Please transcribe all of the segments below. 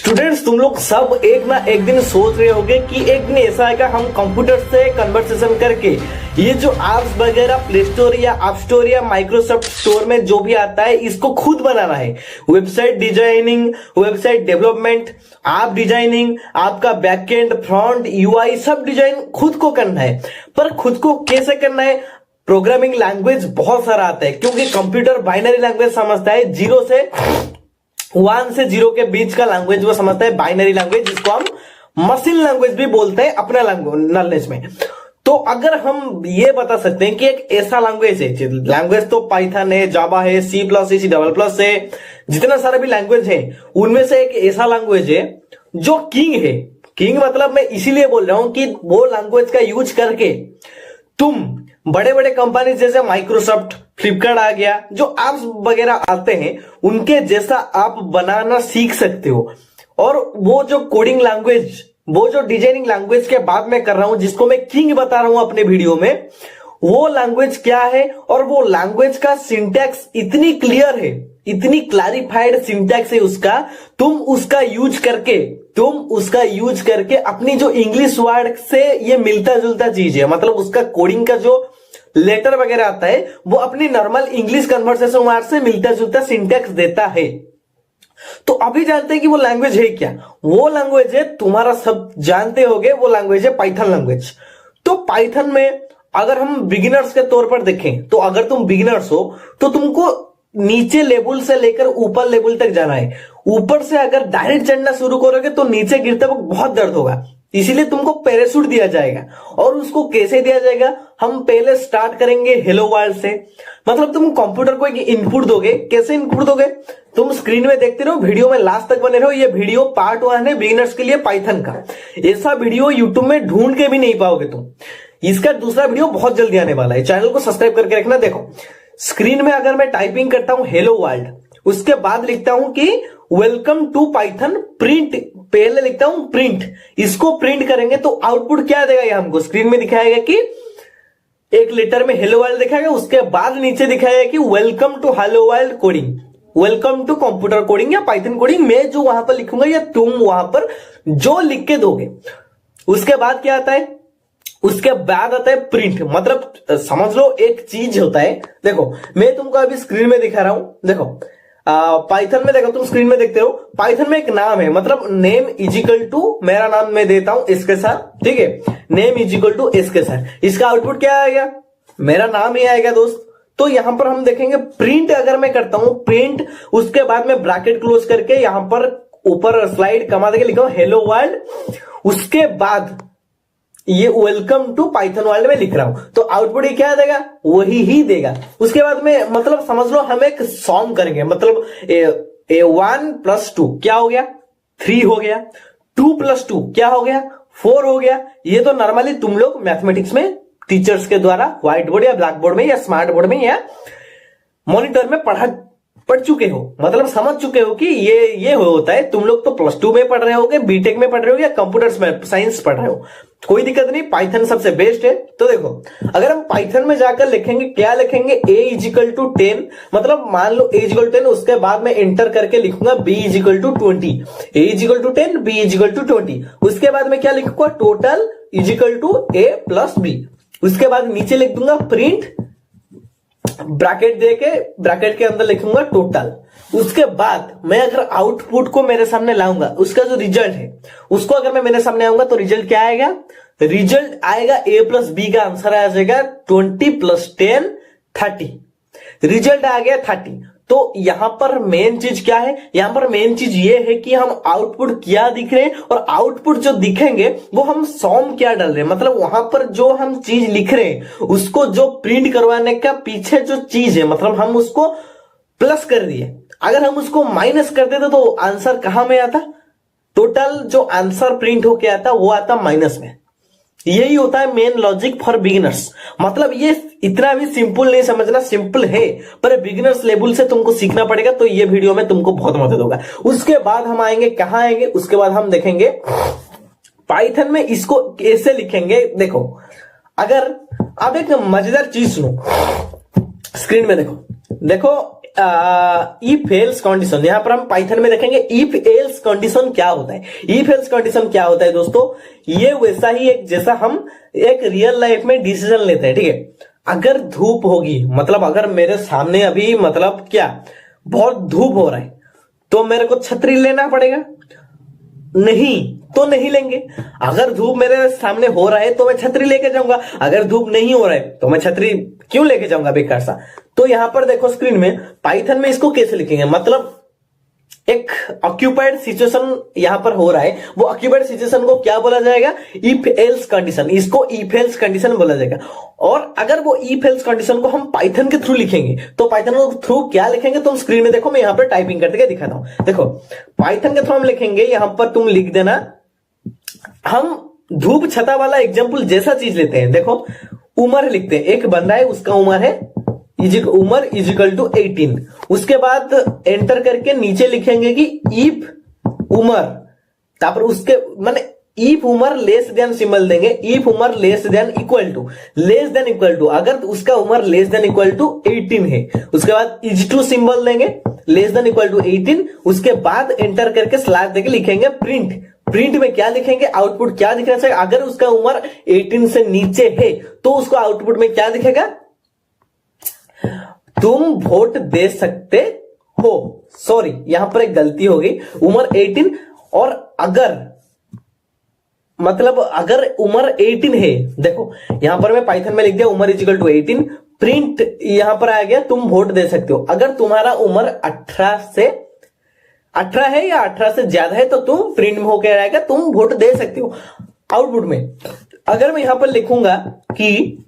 Students, तुम लोग सब एक ना एक दिन सोच रहे होगे कि एक दिन ऐसा आएगा हम कंप्यूटर से कन्वर्सेशन करके ये जो ऐप्स वगैरह प्ले स्टोर या ऐप स्टोर या माइक्रोसॉफ्ट स्टोर में जो भी आता है इसको खुद बनाना है। Website designing, website development, app designing, आपका बैकएंड, फ्रंट, यूआई सब डिजाइन खुद को करना है। पर खुद को कैसे करना है? प्रोग्रामिंग लैंग्वेज बहुत सारा आता है, क्योंकि कंप्यूटर बाइनरी लैंग्वेज समझता है। 1 से 0 के बीच का लैंग्वेज वो समझता है, बाइनरी लैंग्वेज, जिसको हम मशीन लैंग्वेज भी बोलते हैं अपना नॉलेज में। तो अगर हम ये बता सकते हैं कि एक ऐसा लैंग्वेज है, लैंग्वेज तो पाइथन है, जावा है, सी प्लस है, जितना सारा भी लैंग्वेज है उनमें से एक ऐसा लैंग्वेज है जो किंग है। किंग मतलब मैं इसीलिए बोल रहा हूं कि वो लैंग्वेज का यूज करके तुम बड़े बड़े कंपनी जैसे माइक्रोसॉफ्ट, फ्लिपकार्ट आ गया, जो एप्स वगैरह आते हैं उनके जैसा आप बनाना सीख सकते हो। और वो जो कोडिंग लैंग्वेज, वो जो डिजाइनिंग लैंग्वेज के बाद में कर रहा हूं, जिसको मैं किंग बता रहा हूं अपने वीडियो में, वो लैंग्वेज क्या है और वो लैंग्वेज का सिंटैक्स इतनी क्लियर है, इतनी क्लैरिफाइड सिंटैक्स है उसका, तुम उसका यूज करके अपनी जो इंग्लिश वर्ड से ये मिलता जुलता चीज है, मतलब उसका कोडिंग का जो लेटर वगैरह आता है वो अपनी नॉर्मल इंग्लिश कन्वर्सेशन वर्ड से मिलता जुलता सिंटैक्स देता है। तो अभी जानते हैं कि वो लैंग्वेज है क्या? वो लैंग्वेज है, तुम्हारा सब जानते होगे, वो लैंग्वेज है पाइथन लैंग्वेज। तो पाइथन में अगर हम बिगिनर्स के तौर पर देखें तो अगर तुम बिगिनर्स हो तो तुमको नीचे लेवल से लेकर ऊपर लेवल तक जाना है। ऊपर से अगर डायरेक्ट चढ़ना शुरू करोगे तो नीचे गिरते वक्त बहुत दर्द होगा, इसीलिए तुमको पैराशूट दिया जाएगा। और उसको कैसे दिया जाएगा? हम पहले स्टार्ट करेंगे हेलो वर्ल्ड से। मतलब तुम कंप्यूटर को एक इनपुट दोगे। कैसे इनपुट दोगे? तुम स्क्रीन में देखते रहो, वीडियो में लास्ट तक बने रहो। ये वीडियो पार्ट 1 है बिगिनर्स के लिए पाइथन का। ऐसा वीडियो यूट्यूब में ढूंढ के भी नहीं पाओगे तुम। इसका दूसरा वीडियो बहुत जल्दी आने वाला है, चैनल को सब्सक्राइब करके रखना। देखो स्क्रीन में अगर मैं टाइपिंग करता हूं हेलो वर्ल्ड, उसके बाद लिखता हूं कि वेलकम टू पाइथन प्रिंट, पहले लिखता हूं प्रिंट, इसको प्रिंट करेंगे तो आउटपुट क्या देगा? ये हमको स्क्रीन में दिखाएगा कि एक लेटर में हेलो वर्ल्ड दिखाएगा, उसके बाद नीचे दिखाएगा कि welcome to hello world coding, welcome to computer coding या पाइथन कोडिंग। मैं जो वहां पर लिखूंगा या तुम वहां पर जो लिख के दोगे। उसके बाद क्या आता है? उसके बाद आता है प्रिंट। मतलब समझ लो एक चीज होता है, देखो मैं तुमको अभी स्क्रीन में दिखा रहा हूं। देखो पाइथन में देखो, तुम स्क्रीन में देखते हो, पाइथन में एक नाम है, मतलब नेम इज इक्वल टू मेरा नाम मैं देता हूं इसके साथ, ठीक है, नेम इज इक्वल टू इसके साथ। इसका आउटपुट क्या आएगा? मेरा नाम ही आएगा दोस्त। तो यहां पर हम देखेंगे प्रिंट अगर मैं करता हूं प्रिंट, उसके बाद में ब्रैकेट क्लोज करके यहां पर ऊपर स्लाइड कमा देके लिखा हूं हेलो वर्ल्ड, उसके बाद ये वेलकम टू पाइथन वर्ल्ड में लिख रहा हूं, तो आउटपुट ये क्या देगा? वही ही देगा। उसके बाद में मतलब समझ लो हम एक सॉम करेंगे, मतलब 1 + 2 क्या हो गया? 3 हो गया। 2 + 2 क्या हो गया? 4 हो गया। ये तो नॉर्मली तुम लोग मैथमेटिक्स में टीचर्स के द्वारा व्हाइट बोर्ड या ब्लैक बोर्ड में या स्मार्ट बोर्ड में या मॉनिटर में पढ़ चुके हो, मतलब समझ चुके हो कि ये होता है। तुम लोग तो +2 में पढ़ रहे होगे, बीटेक में पढ़ रहे हो या कंप्यूटर साइंस पढ़ रहे हो, कोई दिक्कत नहीं, पाइथन सबसे बेस्ट है। तो देखो अगर हम पाइथन में जाकर लिखेंगे, क्या लिखेंगे? a = 10, मतलब मान लो a = 10, उसके बाद में एंटर करके लिखूंगा b = 20, a = 10, b = 20। उसके बाद में क्या लिखूंगा? Total = a + b। उसके बाद नीचे लिख दूंगा प्रिंट, ब्रैकेट देके ब्रैकेट के अंदर लिखूंगा टोटल। उसके बाद मैं अगर आउटपुट को मेरे सामने लाऊंगा, उसका जो रिजल्ट है उसको अगर मैं मेरे सामने आऊंगा तो रिजल्ट क्या आएगा? रिजल्ट आएगा a + b का आंसर आ जाएगा 20 + 10 30। रिजल्ट आ गया 30। तो यहां पर मेन चीज क्या है? यहां पर मेन चीज ये है कि हम आउटपुट क्या दिख रहे हैं, और आउटपुट जो दिखेंगे वो हम सॉम क्या डाल रहे हैं, मतलब वहां पर जो हम चीज लिख रहे हैं उसको जो प्रिंट करवाने का पीछे जो चीज है, मतलब हम उसको प्लस कर दिए। अगर हम उसको माइनस कर देते तो आंसर कहां में आता? टोटल जो आंसर प्रिंट होके आता वो आता माइनस में। यही होता है मेन लॉजिक फॉर बिगिनर्स। मतलब ये इतना भी सिंपल नहीं समझना, सिंपल है पर बिगिनर्स लेवल से तुमको सीखना पड़ेगा, तो ये वीडियो में तुमको बहुत मदद होगा। उसके बाद हम आएंगे, कहां आएंगे? उसके बाद हम देखेंगे पाइथन में इसको कैसे लिखेंगे। देखो अगर अब एक मजेदार चीज सुनो, स्क्रीन में देखो इफ एल्स कंडीशन, यहां पर हम पाइथन में देखेंगे इफ एल्स कंडीशन क्या होता है। इफ एल्स कंडीशन क्या होता है दोस्तों, ये वैसा ही एक जैसा हम एक रियल लाइफ में डिसीजन लेते हैं, ठीक है। अगर धूप होगी, मतलब अगर मेरे सामने अभी मतलब क्या बहुत धूप हो रहा है, तो मेरे को छतरी लेना पड़ेगा? नहीं, तो नहीं लेंगे। अगर धूप मेरे सामने हो रहा है तो मैं छतरी लेके जाऊंगा, अगर धूप नहीं हो रहा है तो मैं छतरी क्यों लेके जाऊंगा बेकार सा। तो यहां पर देखो स्क्रीन में पाइथन में इसको कैसे लिखेंगे, मतलब एक ऑक्यूपाइड सिचुएशन यहां पर हो रहा है, वो ऑक्यूपाइड सिचुएशन को क्या बोला जाएगा, इफ एल्स कंडीशन, इसको इफ एल्स कंडीशन बोला जाएगा। और अगर वो इफ एल्स कंडीशन को हम पाइथन के थ्रू लिखेंगे तो पाइथन के थ्रू क्या लिखेंगे, तुम स्क्रीन में देखो, मैं यहां पर टाइपिंग करके दिखाता हूं। देखो पाइथन के थ्रू हम लिखेंगे, यहां पर तुम लिख देना, हम धूप छता वाला एग्जाम्पल जैसा चीज लेते हैं। देखो उम्र लिखते हैं, एक बंदा है उसका उम्र है उम्र इज इक्वल टू 18, उसके बाद एंटर करके नीचे लिखेंगे कि इफ उम्र, तापर उसके माने इफ उम्र लेस देन सिंबल देंगे, इफ उम्र लेस देन इक्वल टू, अगर उसका उम्र लेस देन इक्वल टू 18 है, उसके बाद इज टू सिंबल देंगे, लेस देन इक्वल टू 18, उसके बाद एंटर करके स्लैश देके लिखेंगे प्रिंट में क्या लिखेंगे, आउटपुट क्या दिखना चाहिए। अगर उसका उम्र 18 से नीचे है तो उसको आउटपुट में क्या दिखेगा, तुम वोट दे सकते हो। सॉरी यहां पर एक गलती हो गई, उम्र 18 और अगर मतलब अगर उम्र 18 है, देखो यहां पर मैं पाइथन में लिख दिया उम्र इज इक्वल टू 18, प्रिंट यहां पर आ गया तुम वोट दे सकते हो। अगर तुम्हारा उम्र 18 है या 18 से ज्यादा है तो तुम प्रिंट में होकर आएगा तुम वोट दे सकते हो आउटपुट में। अगर मैं यहां पर लिखूंगा कि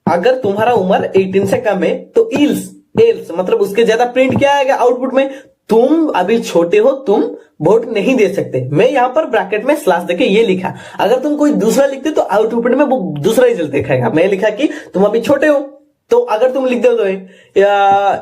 अगर तुम्हारा उम्र 18 से कम है तो एल्स मतलब उसके ज्यादा, प्रिंट क्या आएगा आउटपुट में, तुम अभी छोटे हो तुम वोट नहीं दे सकते। मैं यहां पर ब्रैकेट में स्लैश देके ये लिखा, अगर तुम कोई दूसरा लिखते तो आउटपुट में वो दूसरा रिजल्ट दिखाएगा। मैं लिखा कि तुम अभी छोटे हो, तो अगर तुम लिख दो तो या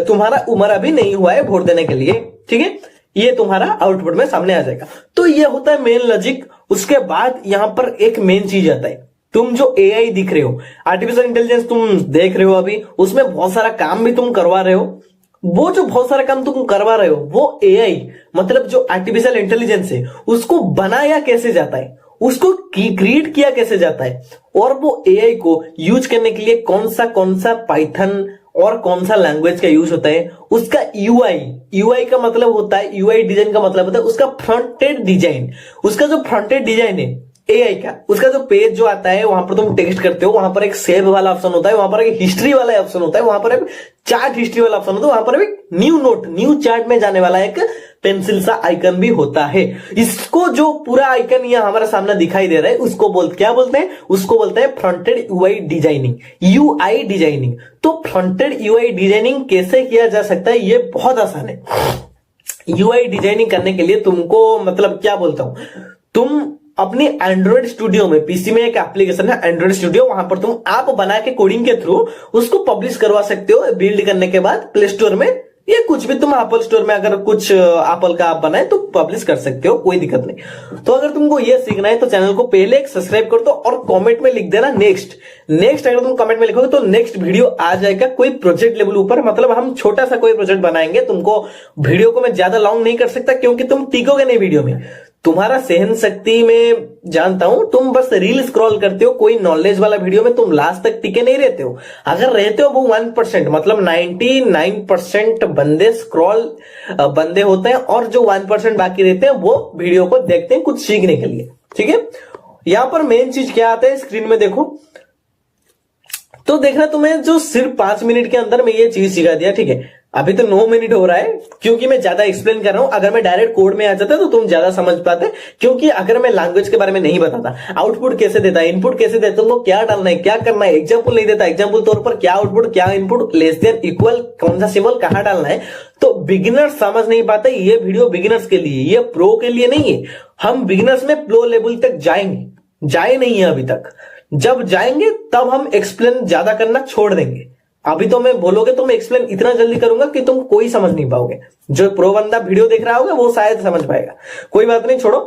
तुम्हारा उम्र अभी नहीं हुआ है वोट देने के लिए, ठीक है, ये तुम्हारा आउटपुट में सामने आ जाएगा। तो ये होता है मेन लॉजिक। उसके बाद यहां पर एक मेन चीज आता है, तुम जो एआई दिख रहे हो, आर्टिफिशियल इंटेलिजेंस तुम देख रहे हो अभी, उसमें बहुत सारा काम भी तुम करवा रहे हो। वो जो बहुत सारा काम तुम करवा रहे हो वो एआई मतलब जो आर्टिफिशियल इंटेलिजेंस है उसको बनाया कैसे जाता है, उसको क्रिएट किया कैसे जाता है, और वो एआई को यूज करने के लिए कौन सा पाइथन और कौन सा लैंग्वेज का यूज होता है, उसका यूआई का मतलब होता है, यूआई डिजाइन का मतलब होता है उसका फ्रंट एंड डिजाइन। उसका जो फ्रंट एंड डिजाइन है एआई का, उसका जो पेज जो आता है वहां पर तुम टेक्स्ट करते हो, वहां पर एक सेव वाला ऑप्शन होता है, वहां पर एक हिस्ट्री वाला ऑप्शन होता है, वहां पर एक चार्ट हिस्ट्री वाला ऑप्शन होता है, वहां पर एक न्यू चार्ट में जाने वाला एक पेंसिल सा आइकन भी होता है। इसको जो पूरा आइकन यहां हमारे सामने दिखाई दे रहा है उसको क्या बोलते हैं, उसको बोलते हैं फ्रंटेड यूआई डिजाइनिंग। तो फ्रंटेड यूआई डिजाइनिंग कैसे किया जा सकता है, ये बहुत आसान है। यूआई डिजाइनिंग करने के लिए तुमको मतलब क्या बोलता हूं, तुम अपने एंड्रॉइड स्टूडियो में, पीसी में एक एप्लीकेशन है एंड्रॉइड स्टूडियो, वहां पर तुम ऐप बना के कोडिंग के थ्रू उसको पब्लिश करवा सकते हो। बिल्ड करने के बाद प्ले स्टोर में या कुछ भी तुम एप्पल स्टोर में अगर कुछ एप्पल का ऐप बनाए तो पब्लिश कर सकते हो, कोई दिक्कत नहीं। तो अगर तुमको ये सीखना है तो चैनल को पहले एक सब्सक्राइब कर दो और कमेंट में लिख देना नेक्स्ट। अगर तुम कमेंट में लिखोगे तो नेक्स्ट वीडियो आ जाएगा कोई प्रोजेक्ट लेवल ऊपर, मतलब हम छोटा सा कोई प्रोजेक्ट बनाएंगे। तुमको वीडियो को मैं ज्यादा लॉन्ग नहीं कर सकता क्योंकि तुम टिकोगे नहीं वीडियो में, तुम्हारा सहन शक्ति में जानता हूं, तुम बस रील स्क्रॉल करते हो, कोई नॉलेज वाला वीडियो में तुम लास्ट तक टिके नहीं रहते हो। अगर रहते हो वो 1%, मतलब 99% बंदे होते हैं और जो 1% बाकी रहते हैं वो वीडियो को देखते हैं कुछ सीखने के लिए, ठीक है। यहां पर मेन चीज क्या आता है स्क्रीन में देखो, तो देखना तुम्हें जो सिर्फ 5 मिनट के अंदर में ये चीज सिखा दिया, ठीक है। अभी तो 9 मिनट हो रहा है क्योंकि मैं ज्यादा एक्सप्लेन कर रहा हूं। अगर मैं डायरेक्ट कोड में आ जाता तो तुम ज्यादा समझ पाते, क्योंकि अगर मैं लैंग्वेज के बारे में नहीं बताता, आउटपुट कैसे देता है, इनपुट कैसे देता है, तुमको क्या डालना है, क्या करना है, एग्जाम्पल नहीं देता, एग्जाम्पल तौर पर क्या आउटपुट, क्या इनपुट, लेस देन, इक्वल, कौन सा सिंबल कहां डालना है, तो बिगिनर्स समझ नहीं पाते। ये वीडियो बिगिनर्स के लिए, ये प्रो के लिए नहीं है। हम बिगिनर्स में प्रो लेवल तक जाए नहीं है अभी तक। जब जाएंगे तब हम एक्सप्लेन ज्यादा करना छोड़ देंगे। अभी तो मैं बोलोगे तो मैं एक्सप्लेन इतना जल्दी करूंगा कि तुम कोई समझ नहीं पाओगे। जो प्रो बंदा वीडियो देख रहा होगा वो शायद समझ पाएगा, कोई बात नहीं, छोड़ो।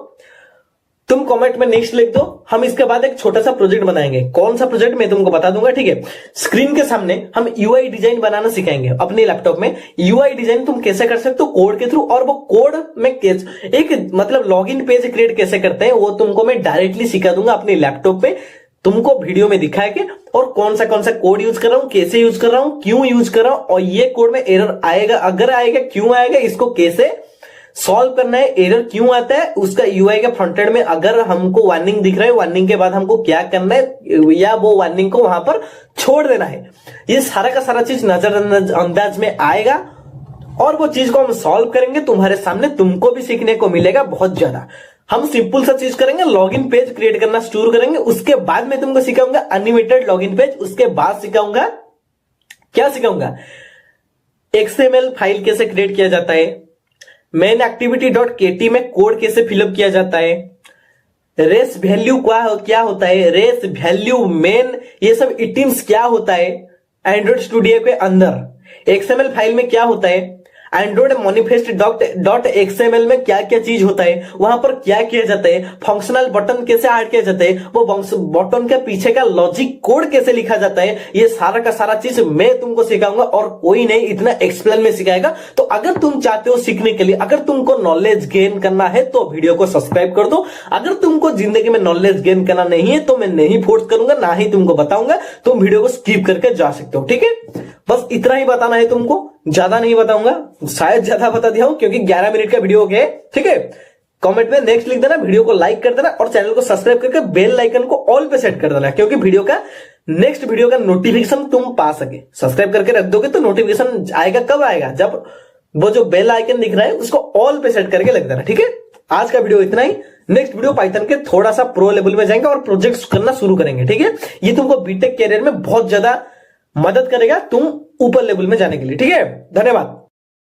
तुम कमेंट में नेक्स्ट लिख दो, हम इसके बाद एक छोटा सा प्रोजेक्ट बनाएंगे। कौन सा प्रोजेक्ट मैं तुमको बता दूंगा, ठीक है। स्क्रीन के सामने हम यूआई डिजाइन बनाना सिखाएंगे अपने लैपटॉप में। यूआई डिजाइन तुम कैसे कर सकते हो कोड के थ्रू, और वो कोड में एक मतलब लॉगिन पेज क्रिएट कैसे करते हैं वो तुमको मैं डायरेक्टली सिखा दूंगा अपने लैपटॉप पे, तुमको वीडियो में दिखा के। और कौन सा कोड यूज कर रहा हूं, कैसे यूज कर रहा हूं, क्यों यूज कर रहा हूं, और ये कोड में एरर आएगा, अगर आएगा क्यों आएगा, इसको कैसे सॉल्व करना है, एरर क्यों आता है, उसका यूआई के फ्रंट एंड में अगर हमको वार्निंग दिख रहा है, वार्निंग के बाद हमको क्या करना है, या वो वार्निंग को वहां पर छोड़ देना है, ये सारा का सारा चीज नजरअंदाज में आएगा। और वो चीज को हम सॉल्व करेंगे तुम्हारे सामने, तुमको भी सीखने को मिलेगा बहुत ज्यादा। हम सिंपल सा चीज करेंगे, लॉगिन पेज क्रिएट करना शुरू करेंगे। उसके बाद मैं तुमको सिखाऊंगा एनिमेटेड लॉगिन पेज। उसके बाद सिखाऊंगा, क्या सिखाऊंगा, XML फाइल कैसे क्रिएट किया जाता है, मेन एक्टिविटी .kt में कोड कैसे फिलअप किया जाता है, रेस वैल्यू क्या होता है, रेस वैल्यू मेन, ये सब इटिम्स क्या होता है एंड्रॉइड स्टूडियो के अंदर, XML फाइल में क्या होता है, एंड्रॉइड मैनिफेस्ट .xml में क्या क्या चीज होता है, वहां पर क्या किया जाता है, फंक्शनल बटन कैसे ऐड किया जाता है, वो बटन के पीछे का लॉजिक कोड कैसे लिखा जाता है, ये सारा का सारा चीज मैं तुमको सिखाऊंगा और कोई नहीं इतना एक्सप्लेन में सिखाएगा। तो अगर तुम चाहते हो सीखने के लिए, अगर तुमको नॉलेज गेन करना है तो वीडियो को सब्सक्राइब कर दो। अगर तुमको जिंदगी में नॉलेज गेन करना नहीं है तो मैं नहीं फोर्स करूंगा, ना ही तुमको बताऊंगा, तुम वीडियो को स्किप करके जा सकते हो, ठीक है। बस इतना ही बताना है तुमको, ज्यादा नहीं बताऊंगा, शायद ज्यादा बता दिया हूं क्योंकि 11 मिनट का वीडियो हो गया, ठीक है। कमेंट में नेक्स्ट लिख देना, वीडियो को लाइक कर देना और चैनल को सब्सक्राइब करके बेल आइकन को ऑल पे सेट कर देना, क्योंकि नेक्स्ट वीडियो का नोटिफिकेशन तुम पा सके। सब्सक्राइब करके रख दोगे तो नोटिफिकेशन आएगा, कब आएगा, जब वो जो बेल आइकन दिख रहा है उसको ऑल पे सेट करके रख देना, ठीक है। आज का वीडियो इतना ही। नेक्स्ट वीडियो पाइथन के थोड़ा सा प्रो लेवल में जाएंगे और प्रोजेक्ट्स करना शुरू करेंगे, ठीक है। ये तुमको बीटेक कैरियर में बहुत ज्यादा मदद करेगा तुम ऊपर लेवल में जाने के लिए, ठीक है। धन्यवाद।